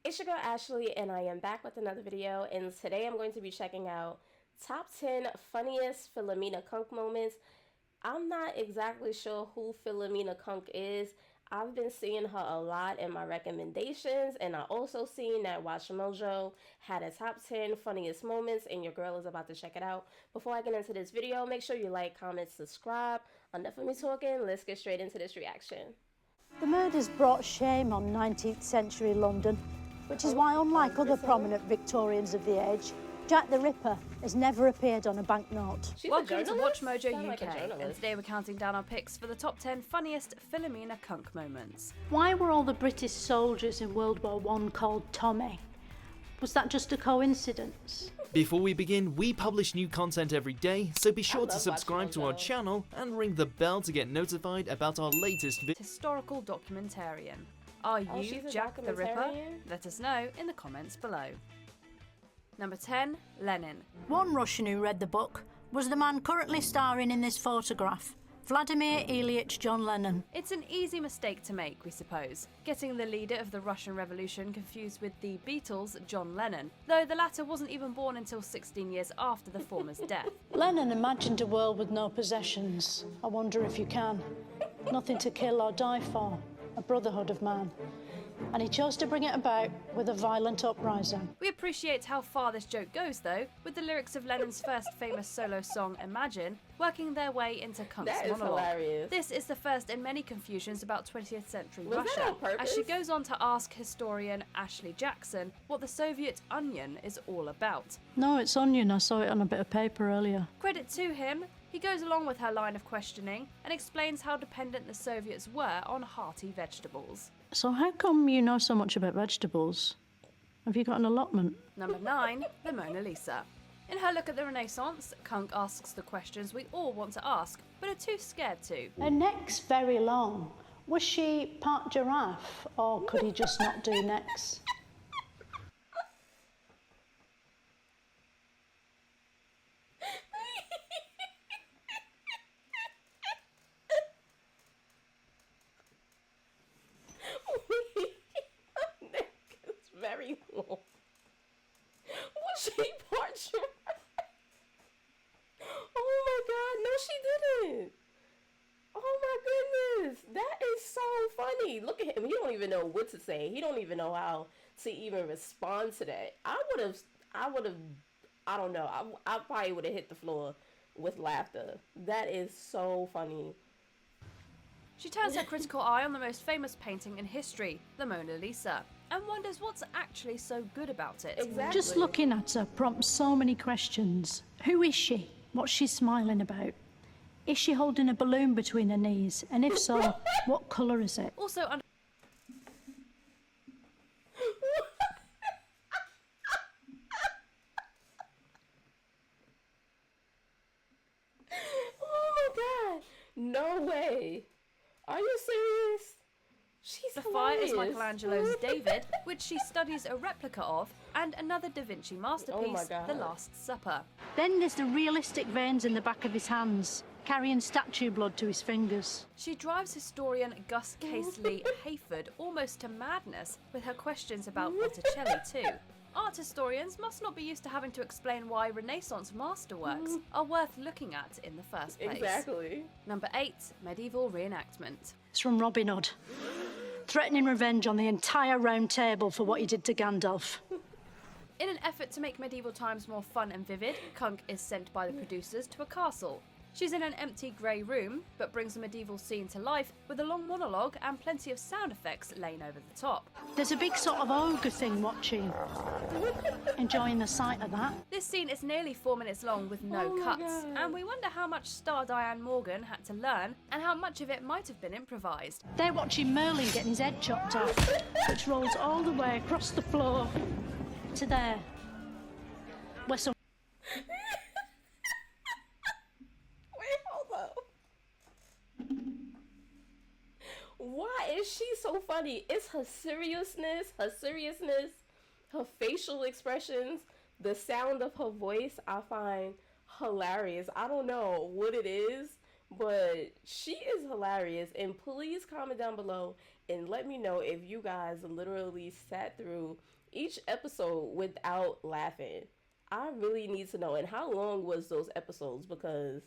It's your girl Ashley, and I am back with another video, and today I'm going to be checking out top 10 funniest Philomena Cunk moments. I'm not exactly sure who Philomena Cunk is. I've been seeing her a lot in my recommendations, and I also seen that Watch Mojo had a top 10 funniest moments, and your girl is about to check it out. Before I get into this video, make sure you like, comment, subscribe. Enough of me talking, let's get straight into this reaction. The murders brought shame on 19th century London, which is why, unlike other prominent Victorians of the age, Jack the Ripper has never appeared on a banknote. Welcome to Watch Mojo UK, and today we're counting down our picks for the top 10 funniest Philomena Cunk moments. Why were all the British soldiers in World War I called Tommy? Was that just a coincidence? Before we begin, we publish new content every day, so be sure to subscribe to our channel and ring the bell to get notified about our latest Historical documentarian. Are you Jack the Ripper? Let us know in the comments below. Number 10, Lenin. One Russian who read the book was the man currently starring in this photograph, Vladimir Ilyich John Lennon. It's an easy mistake to make, we suppose, getting the leader of the Russian Revolution confused with the Beatles' John Lennon, though the latter wasn't even born until 16 years after the former's death. Lennon imagined a world with no possessions. I wonder if you can. Nothing to kill or die for. A brotherhood of man. And he chose to bring it about with a violent uprising. We appreciate how far this joke goes, though, with the lyrics of Lennon's first famous solo song, Imagine, working their way into Kunk's monologue. Hilarious. This is the first in many confusions about 20th century Russia, as she goes on to ask historian Ashley Jackson what the Soviet onion is all about. No, it's onion. I saw it on a bit of paper earlier. Credit to him, he goes along with her line of questioning and explains how dependent the Soviets were on hearty vegetables. So how come you know so much about vegetables? Have you got an allotment? Number 9, the Mona Lisa. In her look at the Renaissance, Kunk asks the questions we all want to ask, but are too scared to. Her neck's very long. Was she part giraffe, or could he just not do necks? Very long. Was she part giraffe? Oh my god, no she didn't. Oh my goodness, that is so funny. Look at him, he don't even know what to say. He don't even know how to even respond to that. I don't know, I probably would have hit the floor with laughter. That is so funny. She turns her critical eye on the most famous painting in history, the Mona Lisa, and wonders what's actually so good about it. Exactly. Just looking at her prompts so many questions. Who is she? What's she smiling about? Is she holding a balloon between her knees? And if so, what colour is it? Also, Oh my god, no way. Are you serious? She's the fire is hilarious. Michelangelo's David, which she studies a replica of, and another Da Vinci masterpiece, The Last Supper. Then there's the realistic veins in the back of his hands, carrying statue blood to his fingers. She drives historian Gus Casely Hayford almost to madness with her questions about Botticelli too. Art historians must not be used to having to explain why Renaissance masterworks are worth looking at in the first place. Exactly. Number 8, medieval reenactment. It's from Robin Hood, threatening revenge on the entire round table for what he did to Gandalf. In an effort to make medieval times more fun and vivid, Kunk is sent by the producers to a castle. She's in an empty grey room, but brings a medieval scene to life with a long monologue and plenty of sound effects laying over the top. There's a big sort of ogre thing watching, enjoying the sight of that. This scene is nearly 4 minutes long with no cuts, and we wonder how much star Diane Morgan had to learn and how much of it might have been improvised. They're watching Merlin getting his head chopped off, which rolls all the way across the floor to there, where some... Why is she so funny? It's her seriousness, her facial expressions, the sound of her voice I find hilarious. I don't know what it is, But she is hilarious. And please comment down below and let me know if you guys literally sat through each episode without laughing. I really need to know. And how long was those episodes? Because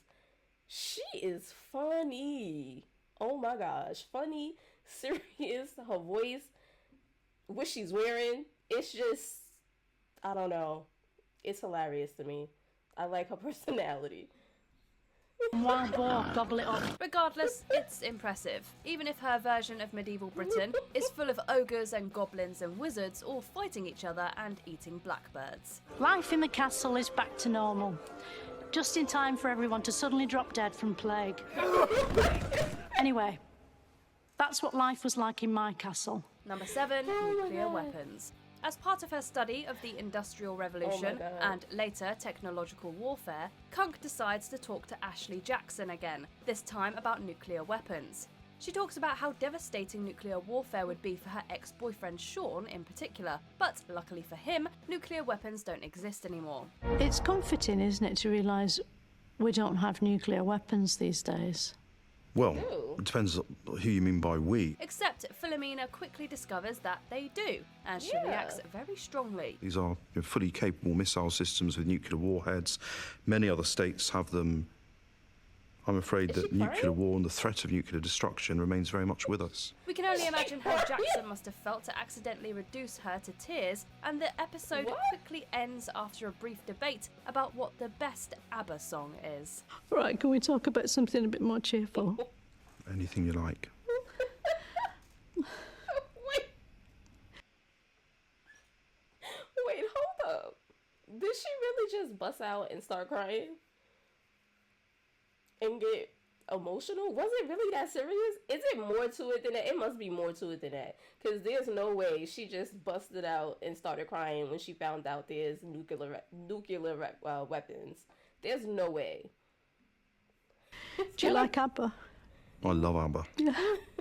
she is funny. Oh my gosh. Funny, serious, her voice, what she's wearing. It's just, I don't know. It's hilarious to me. I like her personality. Wild boar, gobble it up. Regardless, it's impressive, even if her version of medieval Britain is full of ogres and goblins and wizards all fighting each other and eating blackbirds. Life in the castle is back to normal. Just in time for everyone to suddenly drop dead from plague. Anyway, that's what life was like in my castle. Number 7, nuclear weapons. As part of her study of the Industrial Revolution and later technological warfare, Kunk decides to talk to Ashley Jackson again, this time about nuclear weapons. She talks about how devastating nuclear warfare would be for her ex-boyfriend Sean in particular, but luckily for him, nuclear weapons don't exist anymore. It's comforting, isn't it, to realise we don't have nuclear weapons these days? Well, it depends who you mean by we. Except Philomena quickly discovers that they do, and she reacts very strongly. These are fully capable missile systems with nuclear warheads. Many other states have them. I'm afraid that nuclear war and the threat of nuclear destruction remains very much with us. We can only imagine how Jackson must have felt to accidentally reduce her to tears, and the episode quickly ends after a brief debate about what the best ABBA song is. Right, can we talk about something a bit more cheerful? Anything you like. Wait, hold up. Did she really just bust out and start crying? And get emotional? Was it really that serious? Is it more to it than that? It must be more to it than that. Because there's no way she just busted out and started crying when she found out there's nuclear weapons. There's no way. Do you like ABBA? I love ABBA.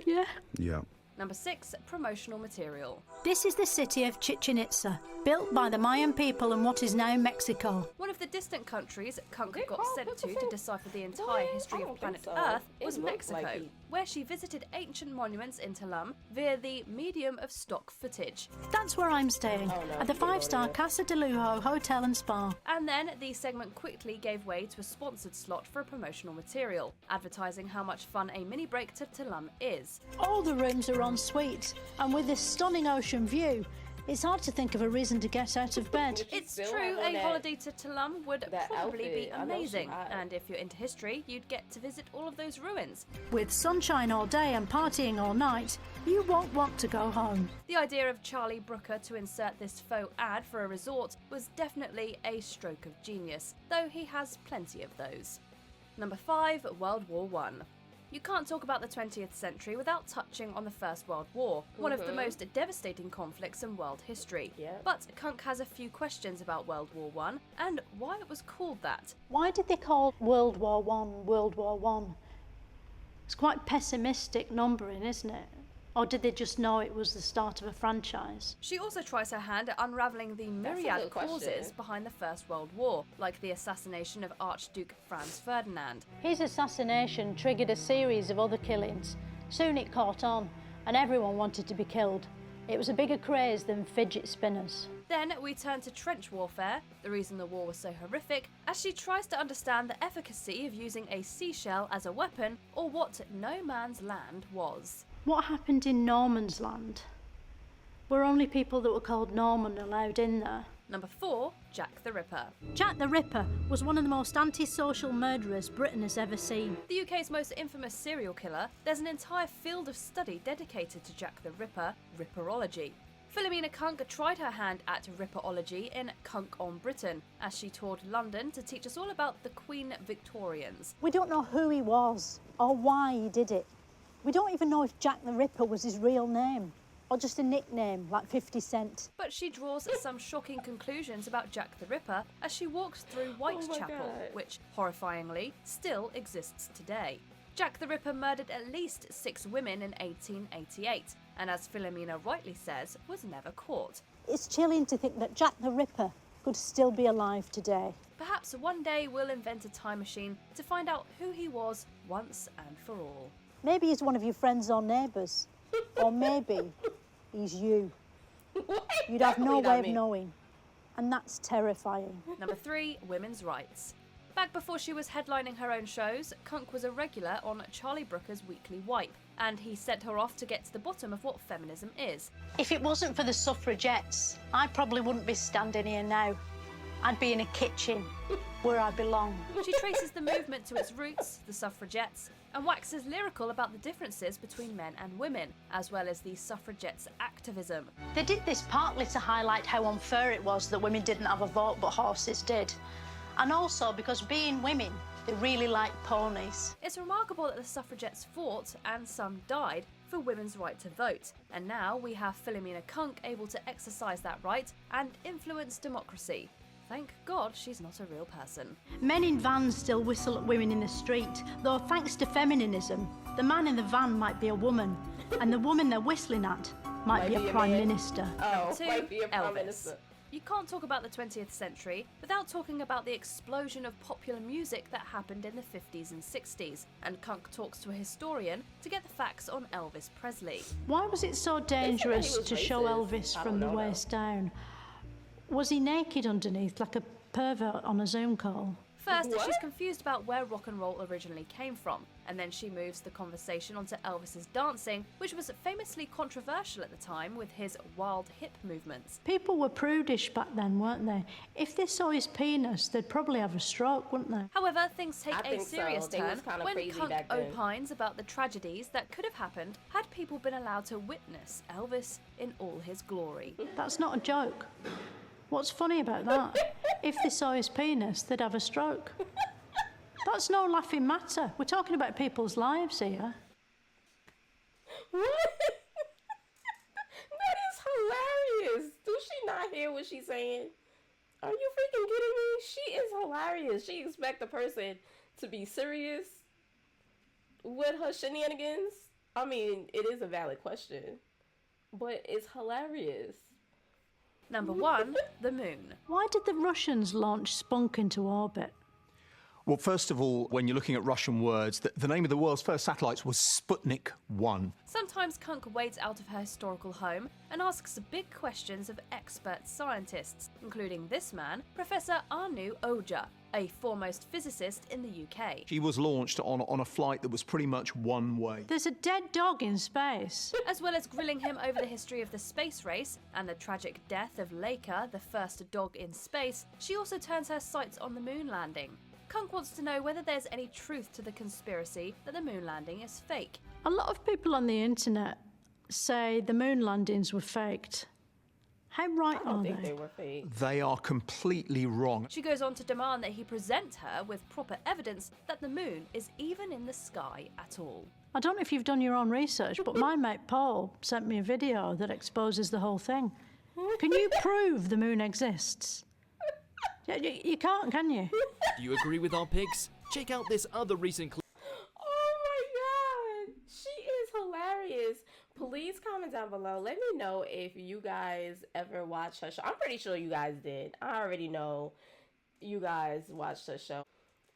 Yeah. Yeah. Number 6, promotional material. This is the city of Chichen Itza, built by the Mayan people in what is now Mexico. One of the distant countries Kunk got sent to decipher the entire history of planet Earth was Mexico, where she visited ancient monuments in Tulum via the medium of stock footage. That's where I'm staying, at the 5-star Casa de Lujo Hotel and Spa. And then the segment quickly gave way to a sponsored slot for promotional material, advertising how much fun a mini break to Tulum is. All the rooms are en suite, and with this stunning ocean view, it's hard to think of a reason to get out of bed. It's true, a holiday to Tulum would probably be amazing, and if you're into history, you'd get to visit all of those ruins. With sunshine all day and partying all night, you won't want to go home. The idea of Charlie Brooker to insert this faux ad for a resort was definitely a stroke of genius, though he has plenty of those. Number 5, World War I. You can't talk about the 20th century without touching on the First World War, one of the most devastating conflicts in world history. But Kunk has a few questions about World War I and why it was called that. Why did they call World War I World War I? It's quite pessimistic numbering, isn't it? Or did they just know it was the start of a franchise? She also tries her hand at unravelling the myriad causes behind the First World War, like the assassination of Archduke Franz Ferdinand. His assassination triggered a series of other killings. Soon it caught on, and everyone wanted to be killed. It was a bigger craze than fidget spinners. Then we turn to trench warfare, the reason the war was so horrific, as she tries to understand the efficacy of using a seashell as a weapon, or what no man's land was. What happened in Norman's Land? Were only people that were called Norman allowed in there? Number 4, Jack the Ripper. Jack the Ripper was one of the most antisocial murderers Britain has ever seen. The UK's most infamous serial killer, there's an entire field of study dedicated to Jack the Ripper, Ripperology. Philomena Cunk tried her hand at Ripperology in Kunk on Britain, as she toured London to teach us all about the Queen Victorians. We don't know who he was or why he did it. We don't even know if Jack the Ripper was his real name, or just a nickname like 50 Cent. But she draws some shocking conclusions about Jack the Ripper as she walks through Whitechapel, which, horrifyingly, still exists today. Jack the Ripper murdered at least 6 women in 1888, and as Philomena rightly says, was never caught. It's chilling to think that Jack the Ripper could still be alive today. Perhaps one day we'll invent a time machine to find out who he was once and for all. Maybe he's one of your friends or neighbours. Or maybe he's you. You'd have no way of knowing. And that's terrifying. Number 3, women's rights. Back before she was headlining her own shows, Kunk was a regular on Charlie Brooker's Weekly Wipe, and he sent her off to get to the bottom of what feminism is. If it wasn't for the suffragettes, I probably wouldn't be standing here now. I'd be in a kitchen where I belong. She traces the movement to its roots, the suffragettes, and waxes lyrical about the differences between men and women, as well as the suffragettes' activism. They did this partly to highlight how unfair it was that women didn't have a vote but horses did. And also because being women, they really like ponies. It's remarkable that the suffragettes fought, and some died, for women's right to vote. And now we have Philomena Cunk able to exercise that right and influence democracy. Thank God she's not a real person. Men in vans still whistle at women in the street, though thanks to feminism, the man in the van might be a woman, and the woman they're whistling at might be a Prime Minister. Oh, Two, might be a Prime Elvis. Minister. You can't talk about the 20th century without talking about the explosion of popular music that happened in the 50s and 60s, and Kunk talks to a historian to get the facts on Elvis Presley. Why was it so dangerous was to show racist. Elvis I from don't the know, waist down? Was he naked underneath like a pervert on a Zoom call? First, What? she's confused about where rock and roll originally came from, and then she moves the conversation onto Elvis's dancing, which was famously controversial at the time with his wild hip movements. People were prudish back then, weren't they? If they saw his penis, they'd probably have a stroke, wouldn't they? However, things take I a think so. serious They turn was kinda when crazy Kunk back then. opines about the tragedies that could have happened had people been allowed to witness Elvis in all his glory. That's not a joke. What's funny about that? If they saw his penis, they'd have a stroke. That's no laughing matter. We're talking about people's lives here. What? That is hilarious. Do she not hear what she's saying? Are you freaking kidding me? She is hilarious. She expect the person to be serious with her shenanigans. I mean, it is a valid question, but it's hilarious. Number 1, the moon. Why did the Russians launch Spunk into orbit? Well, first of all, when you're looking at Russian words, the name of the world's first satellites was Sputnik 1. Sometimes Kunk wades out of her historical home and asks big questions of expert scientists, including this man, Professor Anu Oja, a foremost physicist in the UK. She was launched on a flight that was pretty much one way. There's a dead dog in space. As well as grilling him over the history of the space race and the tragic death of Laika, the first dog in space, she also turns her sights on the moon landing. Kunk wants to know whether there's any truth to the conspiracy that the moon landing is fake. A lot of people on the internet say the moon landings were faked. How right I don't are think they? they were fake. They are completely wrong. She goes on to demand that he present her with proper evidence that the moon is even in the sky at all. I don't know if you've done your own research, but my mate Paul sent me a video that exposes the whole thing. Can you prove the moon exists? You can't, can you? Do you agree with our picks? Check out this other recent clip. Oh my god, she is hilarious. Please comment down below. Let me know if you guys ever watched her show. I'm pretty sure you guys did. I already know you guys watched her show.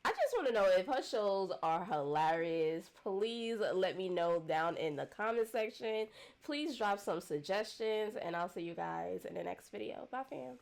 I just want to know if her shows are hilarious. Please let me know down in the comment section. Please drop some suggestions, and I'll see you guys in the next video. Bye, fam.